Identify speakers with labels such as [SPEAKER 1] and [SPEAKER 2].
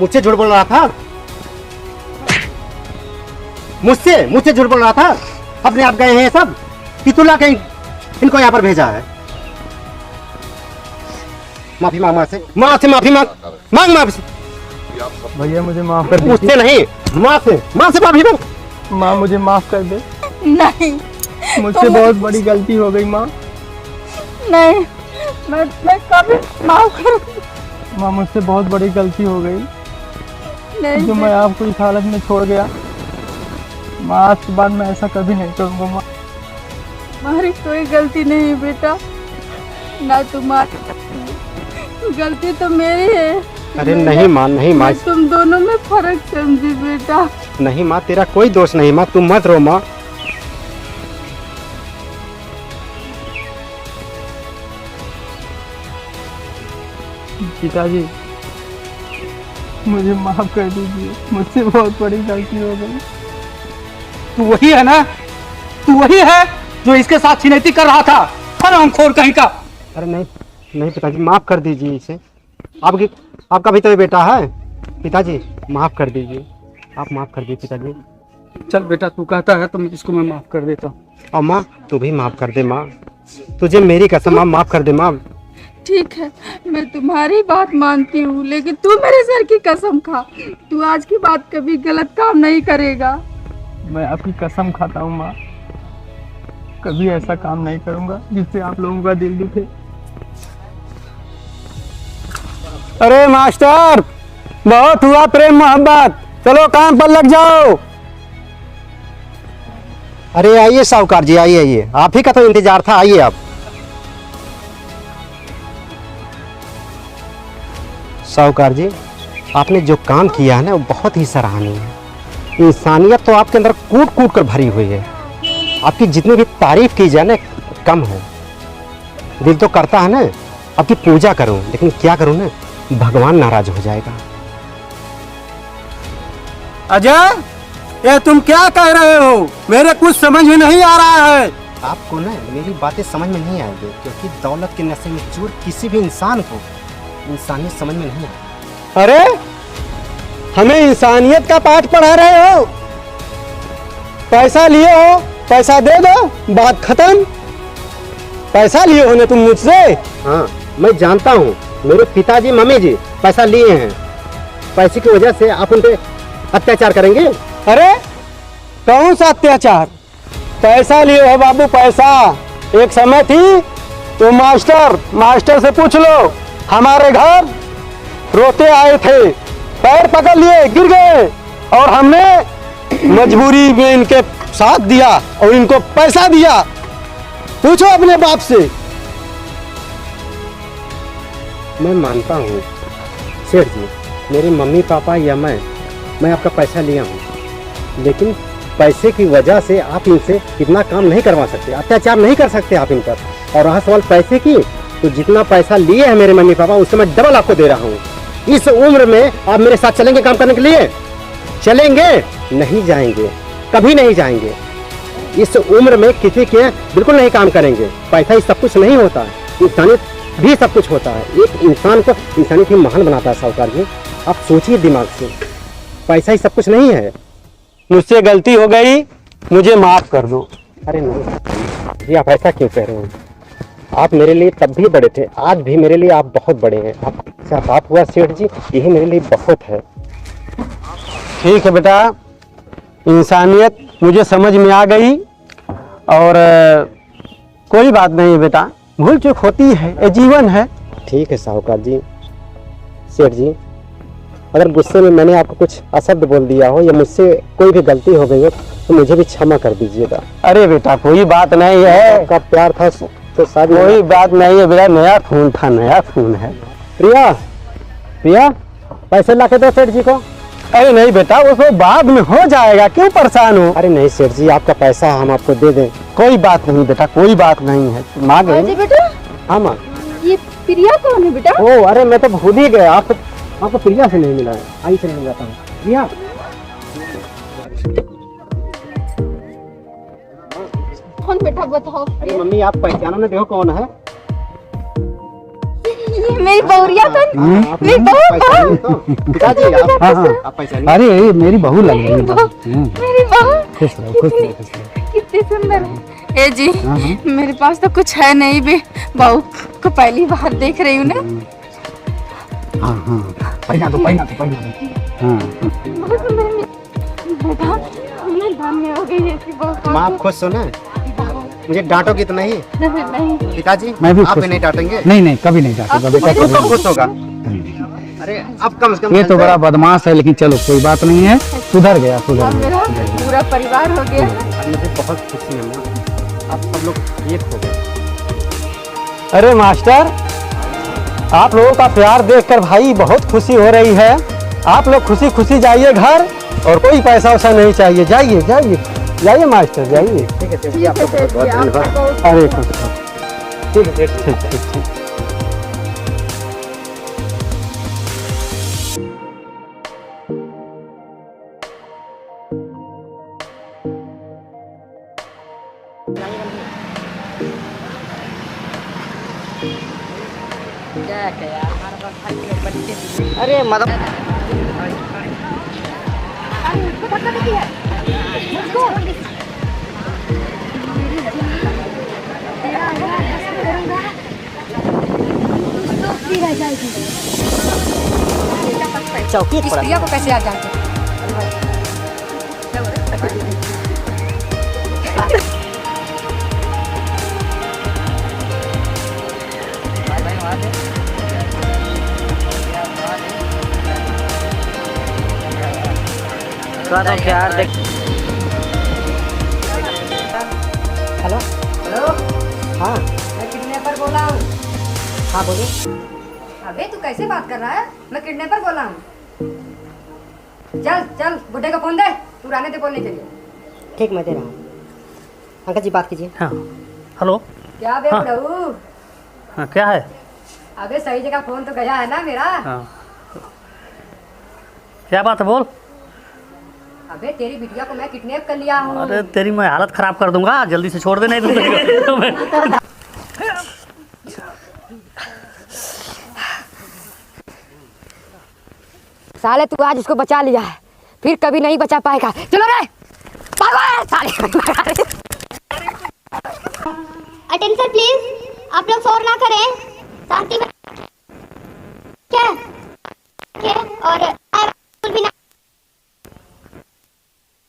[SPEAKER 1] मुझसे झूठ बोल रहा था, मुझसे झूठ बोल रहा था। अपने आप गए हैं ये सब कि तू ला कहीं इनको यहाँ पर भेजा है। माफी मांग माँ से माफी मांग माफी।
[SPEAKER 2] भैया मुझे माफ कर दे।
[SPEAKER 1] मुझसे नहीं, माँ से माफी मांग।
[SPEAKER 2] माँ मुझे माफ कर दे।
[SPEAKER 3] नहीं,
[SPEAKER 2] मुझसे बहुत बड़ी गलती हो गई माँ।
[SPEAKER 3] नहीं, मैं कभी माफ कर।
[SPEAKER 2] माँ मुझसे बहुत बड़ी गलती हो गई
[SPEAKER 3] नहीं
[SPEAKER 2] जो मैं आपको इस हालत में छोड़ गया। माँ आज के बाद मैं ऐसा कभी नहीं करूँगा माँ।
[SPEAKER 3] तुम्हारी कोई गलती नहीं बेटा, ना तुम्हारी गलती तो मेरी है।
[SPEAKER 1] अरे नहीं माँ, नहीं माँ,
[SPEAKER 3] मैं तुम दोनों में फर्क समझी बेटा।
[SPEAKER 1] नहीं माँ, तेरा कोई दोष नहीं माँ, तुम मत रो माँ।
[SPEAKER 2] पिताजी मुझे माफ कर दीजिए, मुझसे बहुत बड़ी गलती हो गई।
[SPEAKER 4] तू वही है ना, तू वही है जो इसके साथ छिनैती कर रहा था, हरामखोर कहीं का।
[SPEAKER 1] अरे नहीं पिताजी, माफ कर दीजिए इसे। आपका भी तो ये बेटा है। पिताजी माफ कर दीजिए, आप माफ कर दीजिए पिताजी।
[SPEAKER 4] चल बेटा, तू कहता है तो इसको मैं माफ कर देता हूँ।
[SPEAKER 1] और माँ तू भी माफ कर दे माँ, तुझे मेरी कसम माँ, माफ कर दे माँ।
[SPEAKER 3] ठीक है, मैं तुम्हारी बात मानती हूँ, लेकिन तू मेरे सर की कसम खा, तू आज की बात कभी गलत काम नहीं करेगा।
[SPEAKER 2] मैं आपकी कसम खाता हूँ माँ, कभी ऐसा काम नहीं करूँगा जिससे आप लोगों का दिल दुखे।
[SPEAKER 4] अरे मास्टर, बहुत हुआ प्रेम मोहब्बत, चलो काम पर लग जाओ।
[SPEAKER 1] अरे आइए साहूकार जी, आइए, आप ही का तो इंतजार था, आइए आप। साहूकार जी, आपने जो काम किया है ना वो बहुत ही सराहनीय है। इंसानियत तो आपके अंदर कूट कूट कर भरी हुई है। आपकी जितनी भी तारीफ की जाए ना कम है। दिल तो करता है ना आपकी पूजा करूं, लेकिन क्या करूं ना, भगवान नाराज हो जाएगा।
[SPEAKER 4] अजय, ये तुम क्या कह रहे हो? मेरे कुछ समझ में नहीं आ रहा है।
[SPEAKER 1] आपको ना मेरी बातें समझ में नहीं आएगी, क्योंकि दौलत के नशे में चूर किसी भी इंसान को इंसानियत समझ में नहीं आती।
[SPEAKER 4] अरे हमें इंसानियत का पाठ पढ़ा रहे हो? पैसा लिए हो, पैसा दे दो, बात खत्म। पैसा लिए हो ना तुम मुझसे?
[SPEAKER 1] हाँ मैं जानता हूँ, मेरे पिताजी मम्मी जी पैसा लिए हैं। पैसे की वजह से आप उन पे अत्याचार करेंगे?
[SPEAKER 4] अरे कौन सा अत्याचार? पैसा लिए हो बाबू, पैसा। एक समय थी तो मास्टर से पूछ लो, हमारे घर रोते आए थे, पैर पकड़ लिए गिर गए, और हमने मजबूरी में इनके साथ दिया और इनको पैसा दिया। पूछो अपने बाप से।
[SPEAKER 1] मैं मानता हूँ सेठ जी, मेरे मम्मी पापा या मैं आपका पैसा लिया हूँ, लेकिन पैसे की वजह से आप इनसे इतना काम नहीं करवा सकते, अत्याचार नहीं कर सकते आप इन पर। और रहा सवाल पैसे की, तो जितना पैसा लिए हैं मेरे मम्मी पापा उससे मैं डबल आपको दे रहा हूँ। इस उम्र में आप मेरे साथ चलेंगे काम करने के लिए? चलेंगे? नहीं जाएंगे, कभी नहीं जाएंगे। इस उम्र में किसी के बिल्कुल नहीं काम करेंगे। पैसा ही सब कुछ नहीं होता है, इंसानियत भी सब कुछ होता है। एक इंसान को इंसानियत ही महान बनाता है साहूकार जी, आप सोचिए दिमाग से। पैसा ही सब कुछ नहीं है।
[SPEAKER 4] मुझसे गलती हो गई, मुझे माफ कर दो।
[SPEAKER 1] अरे नहीं जी, आप ऐसा क्यों कह रहे हैं? आप मेरे लिए तब भी बड़े थे, आज भी मेरे लिए आप बहुत बड़े हैं। आपका बाप हुआ सेठ जी, यही मेरे लिए बहुत है।
[SPEAKER 4] ठीक है बेटा, इंसानियत मुझे समझ में आ गई, और कोई बात नहीं बेटा, भूल चूक होती है, ये जीवन है।
[SPEAKER 1] ठीक है साहूकार जी। सेठ जी, अगर गुस्से में मैंने आपको कुछ अशब्द बोल दिया हो या मुझसे कोई भी गलती हो गई हो तो मुझे भी क्षमा कर दीजिएगा।
[SPEAKER 4] अरे बेटा कोई बात नहीं है,
[SPEAKER 1] आपका प्यार था तो शायद
[SPEAKER 4] कोई बात नहीं है बेटा, नया खून था, नया खून है।
[SPEAKER 1] प्रिया पैसे ला के दो सेठ जी को।
[SPEAKER 4] अरे नहीं बेटा, वो तो बाद में हो जाएगा, क्यों परेशान हो?
[SPEAKER 1] अरे नहीं सेठ जी, आपका पैसा हम आपको दे दें।
[SPEAKER 4] कोई बात नहीं बेटा, कोई बात नहीं है, मांगे।
[SPEAKER 3] बेटा,
[SPEAKER 1] हाँ माँ।
[SPEAKER 3] ये प्रिया कौन है बेटा?
[SPEAKER 1] ओ अरे मैं तो भूल ही गया, आपको प्रिया से नहीं मिला है। आई से मिल जाता हूँ। प्रिया,
[SPEAKER 3] कौन बेटा बताओ?
[SPEAKER 1] अरे मम्मी आप पहचानो ना, देखो कौन है।
[SPEAKER 3] ये मेरी बहुरिया तो मेरी बहू
[SPEAKER 1] पिताजी
[SPEAKER 4] हाँ हाँ
[SPEAKER 1] आप पैसा
[SPEAKER 4] अरे ये मेरी बहू लग रही है
[SPEAKER 3] मेरी बहू
[SPEAKER 4] खुश रहो खुश रहो खुश रहो
[SPEAKER 3] कितनी सुंदर है। ए जी
[SPEAKER 4] हाँ, हाँ।
[SPEAKER 3] मेरे पास तो कुछ है नहीं भी, बहू को पहली बार देख रही हूँ ना।
[SPEAKER 4] हाँ हाँ पहना दो हाँ
[SPEAKER 3] बहुत सुंदर बेटा, मैं धन्य हो गई ऐसी बहू।
[SPEAKER 1] माँ आप खुश हो ना? मुझे डांटोगे तो नहीं?
[SPEAKER 3] नहीं
[SPEAKER 1] पिताजी
[SPEAKER 4] मैं भी
[SPEAKER 1] आप
[SPEAKER 4] खुश
[SPEAKER 1] नहीं डांटेंगे?
[SPEAKER 4] नहीं कभी नहीं डांटेगा बेटा
[SPEAKER 1] तो
[SPEAKER 4] कभी
[SPEAKER 1] कब खुश होगा? अरे अब कम से कम
[SPEAKER 4] ये तो बड़ा बदमाश है लेकिन चलो कोई बात नहीं है सुधर गया
[SPEAKER 3] अब मेरा पूरा परिवार हो गया।
[SPEAKER 1] आज मुझे बहुत खुशी है माँ, आप सब लोग एक हो गए।
[SPEAKER 4] अरे मास्टर आप लोगों का प्यार देखकर भाई बहुत खुशी हो रही है। आप लोग खुशी खुशी जाइए घर और कोई पैसा वैसा नहीं चाहिए। जाइए जाइए जाइए मास्टर जाइए।
[SPEAKER 1] ठीक है सेठ जी, आपका बहुत बहुत धन्यवाद।
[SPEAKER 4] अरे खुश रहो।
[SPEAKER 1] ठीक है सेठ जी।
[SPEAKER 4] ठीक
[SPEAKER 1] अरे मदद
[SPEAKER 5] चौकी इस प्रिया को कैसे याद जानते?
[SPEAKER 1] यार देख।
[SPEAKER 5] हेलो हेलो
[SPEAKER 1] हाँ
[SPEAKER 5] मैं किडनैपर बोला हूँ।
[SPEAKER 1] हाँ बोलिए।
[SPEAKER 5] अबे तू कैसे बात कर रहा है? मैं किडनैपर बोला हूँ। चल चल बुड्ढे का फोन दे, तू रहने दे बोलने के लिए।
[SPEAKER 6] ठीक मैं दे रहा हूँ। अंकल जी बात कीजिए।
[SPEAKER 7] हाँ हेलो
[SPEAKER 5] क्या बे
[SPEAKER 7] हाँ।
[SPEAKER 5] बुढ़ऊ?
[SPEAKER 7] हाँ क्या है
[SPEAKER 5] अबे सही जगह फोन तो गया है ना मेरा।
[SPEAKER 7] हाँ क्या बात है बोल।
[SPEAKER 5] अबे तेरी बिटिया को मैं किडनैप कर लिया हूँ।
[SPEAKER 7] अरे तेरी मैं हालत खराब कर दूंगा, जल्दी से छोड़ दे नहीं तो मैं
[SPEAKER 5] साले तू आज उसको बचा लिया है, फिर कभी नहीं बचा पाएगा। चलो रे साले।
[SPEAKER 8] अटेंशन प्लीज, आप लोग शोर ना करें, शांति में